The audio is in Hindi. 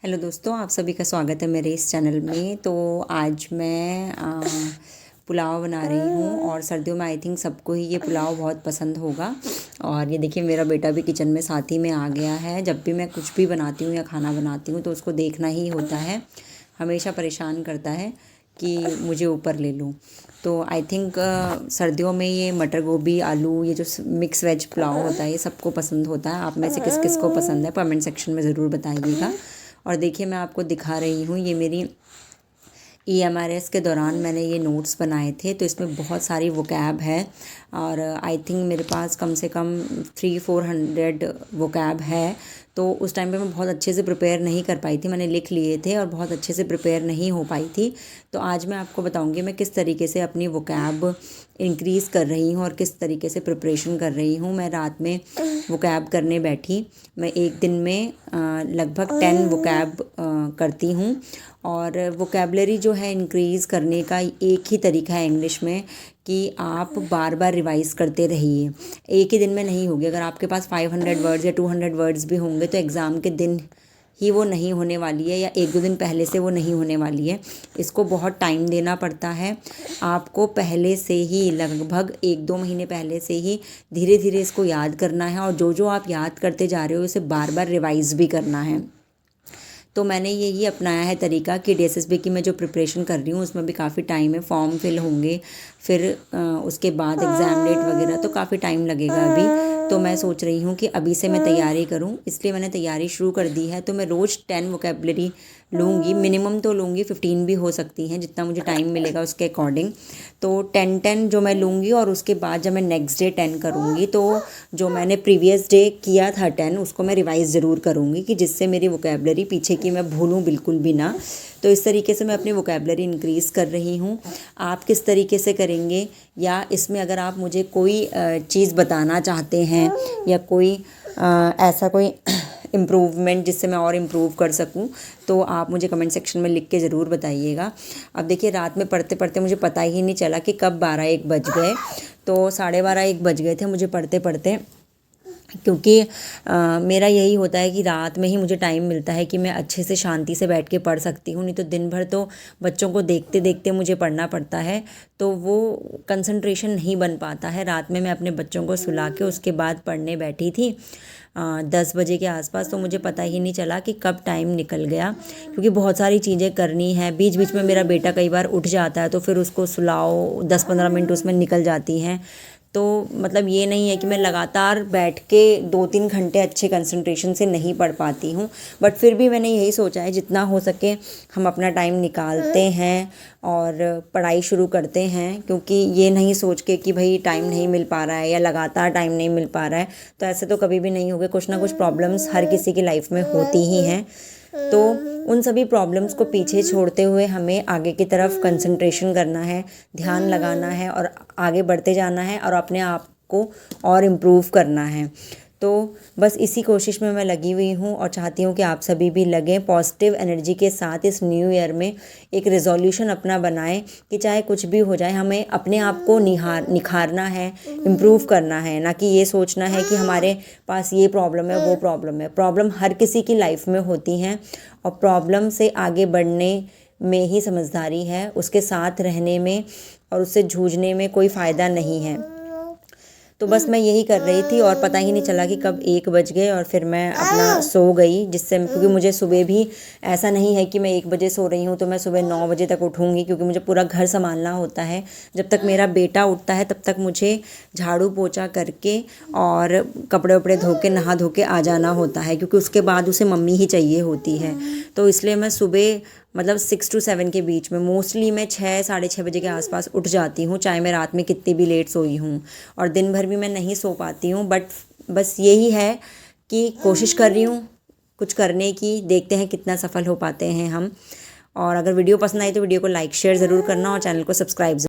हेलो दोस्तों, आप सभी का स्वागत है मेरे इस चैनल में। तो आज मैं पुलाव बना रही हूँ और सर्दियों में आई थिंक सबको ही ये पुलाव बहुत पसंद होगा। और ये देखिए, मेरा बेटा भी किचन में साथ ही में आ गया है। जब भी मैं कुछ भी बनाती हूँ या खाना बनाती हूँ तो उसको देखना ही होता है, हमेशा परेशान करता है कि मुझे ऊपर ले लूँ। तो आई थिंक सर्दियों में ये मटर गोभी आलू, ये जो मिक्स वेज पुलाव होता है, ये सबको पसंद होता है। आप में से किस किस को पसंद है कमेंट सेक्शन में ज़रूर बताइएगा। और देखिए, मैं आपको दिखा रही हूँ, ये मेरी EMRS के दौरान मैंने ये नोट्स बनाए थे। तो इसमें बहुत सारी वोकैब है और आई थिंक मेरे पास कम से कम 300-400 वोकैब है। तो उस टाइम पे मैं बहुत अच्छे से प्रिपेयर नहीं कर पाई थी, मैंने लिख लिए थे और बहुत अच्छे से प्रिपेयर नहीं हो पाई थी। तो आज मैं आपको बताऊंगी मैं किस तरीके से अपनी वोकैब इंक्रीज़ कर रही हूँ और किस तरीके से प्रिपरेशन कर रही हूँ। मैं रात में वोकैब करने बैठी, मैं एक दिन में लगभग 10 वोकैब करती हूँ। और वोकैबलरी जो है इंक्रीज़ करने का एक ही तरीका है इंग्लिश में कि आप बार बार रिवाइज़ करते रहिए। एक ही दिन में नहीं होगी। अगर आपके पास 500 वर्ड्स या 200 वर्ड्स भी होंगे तो एग्ज़ाम के दिन ही वो नहीं होने वाली है, या एक दो दिन पहले से वो नहीं होने वाली है। इसको बहुत टाइम देना पड़ता है। आपको पहले से ही लगभग 1-2 महीने पहले से ही धीरे धीरे इसको याद करना है, और जो जो आप याद करते जा रहे हो उसे बार बार रिवाइज़ भी करना है। तो मैंने यही अपनाया है तरीका कि DSSB की मैं जो प्रिपरेशन कर रही हूँ उसमें भी काफ़ी टाइम है, फॉर्म फिल होंगे, फिर उसके बाद एग्ज़ाम डेट वगैरह, तो काफ़ी टाइम लगेगा अभी। तो मैं सोच रही हूँ कि अभी से मैं तैयारी करूँ, इसलिए मैंने तैयारी शुरू कर दी है। तो मैं रोज़ 10 वोकेबलरी लूँगी, मिनिमम तो लूँगी, 15 भी हो सकती हैं, जितना मुझे टाइम मिलेगा उसके अकॉर्डिंग। तो 10 जो मैं लूँगी और उसके बाद जब मैं नेक्स्ट डे 10 करूँगी तो जो मैंने प्रीवियस डे किया था 10 उसको मैं रिवाइज़ ज़रूर करूँगी, कि जिससे मेरी वोकेबलरी पीछे की मैं भूलूँ बिल्कुल भी ना। तो इस तरीके से मैं अपनी वोकेबलरी इंक्रीज़ कर रही हूँ। आप किस तरीके से करेंगे, या इसमें अगर आप मुझे कोई चीज़ बताना चाहते हैं या कोई ऐसा कोई इम्प्रूवमेंट जिससे मैं और इम्प्रूव कर सकूं, तो आप मुझे कमेंट सेक्शन में लिख के ज़रूर बताइएगा। अब देखिए, रात में पढ़ते पढ़ते मुझे पता ही नहीं चला कि कब 12-1 बज गए। तो 12:30-1 बज गए थे मुझे पढ़ते पढ़ते, क्योंकि मेरा यही होता है कि रात में ही मुझे टाइम मिलता है कि मैं अच्छे से शांति से बैठ के पढ़ सकती हूँ। नहीं तो दिन भर तो बच्चों को देखते देखते मुझे पढ़ना पड़ता है, तो वो कंसंट्रेशन नहीं बन पाता है। रात में मैं अपने बच्चों को सुला के उसके बाद पढ़ने बैठी थी 10 बजे के आसपास। तो मुझे पता ही नहीं चला कि कब टाइम निकल गया, क्योंकि बहुत सारी चीज़ें करनी है। बीच बीच में मेरा बेटा कई बार उठ जाता है, तो फिर उसको सुलाओ, 10-15 मिनट उसमें निकल जाती हैं। तो मतलब ये नहीं है कि मैं लगातार बैठ के 2-3 घंटे अच्छे कंसंट्रेशन से नहीं पढ़ पाती हूँ, बट फिर भी मैंने यही सोचा है जितना हो सके हम अपना टाइम निकालते हैं और पढ़ाई शुरू करते हैं। क्योंकि ये नहीं सोच के कि भाई टाइम नहीं मिल पा रहा है या लगातार टाइम नहीं मिल पा रहा है, तो ऐसे तो कभी भी नहीं होगा। कुछ ना कुछ प्रॉब्लम्स हर किसी की लाइफ में होती ही हैं। तो उन सभी प्रॉब्लम्स को पीछे छोड़ते हुए हमें आगे की तरफ कंसंट्रेशन करना है, ध्यान लगाना है और आगे बढ़ते जाना है और अपने आप को और इम्प्रूव करना है। तो बस इसी कोशिश में मैं लगी हुई हूँ और चाहती हूँ कि आप सभी भी लगें पॉजिटिव एनर्जी के साथ। इस न्यू ईयर में एक रेजोल्यूशन अपना बनाएं कि चाहे कुछ भी हो जाए, हमें अपने आप को निखारना है, इम्प्रूव करना है, ना कि ये सोचना है कि हमारे पास ये प्रॉब्लम है वो प्रॉब्लम है। प्रॉब्लम हर किसी की लाइफ में होती हैं और प्रॉब्लम से आगे बढ़ने में ही समझदारी है, उसके साथ रहने में और उससे जूझने में कोई फ़ायदा नहीं है। तो बस मैं यही कर रही थी और पता ही नहीं चला कि कब 1 बज गए और फिर मैं अपना सो गई, जिससे क्योंकि मुझे सुबह भी ऐसा नहीं है कि मैं 1 बजे सो रही हूँ तो मैं सुबह 9 बजे तक उठूँगी, क्योंकि मुझे पूरा घर संभालना होता है। जब तक मेरा बेटा उठता है तब तक मुझे झाड़ू पोछा करके और कपड़े वपड़े धो के नहा धो के आ जाना होता है, क्योंकि उसके बाद उसे मम्मी ही चाहिए होती है। तो इसलिए मैं सुबह मतलब 6 to 7 के बीच में, मोस्टली मैं 6-6:30 बजे के आसपास उठ जाती हूँ, चाहे मैं रात में कितनी भी लेट सोई हूँ। और दिन भर भी मैं नहीं सो पाती हूँ, बट बस यही है कि कोशिश कर रही हूँ कुछ करने की, देखते हैं कितना सफल हो पाते हैं हम। और अगर वीडियो पसंद आई तो वीडियो को लाइक शेयर ज़रूर करना और चैनल को सब्सक्राइब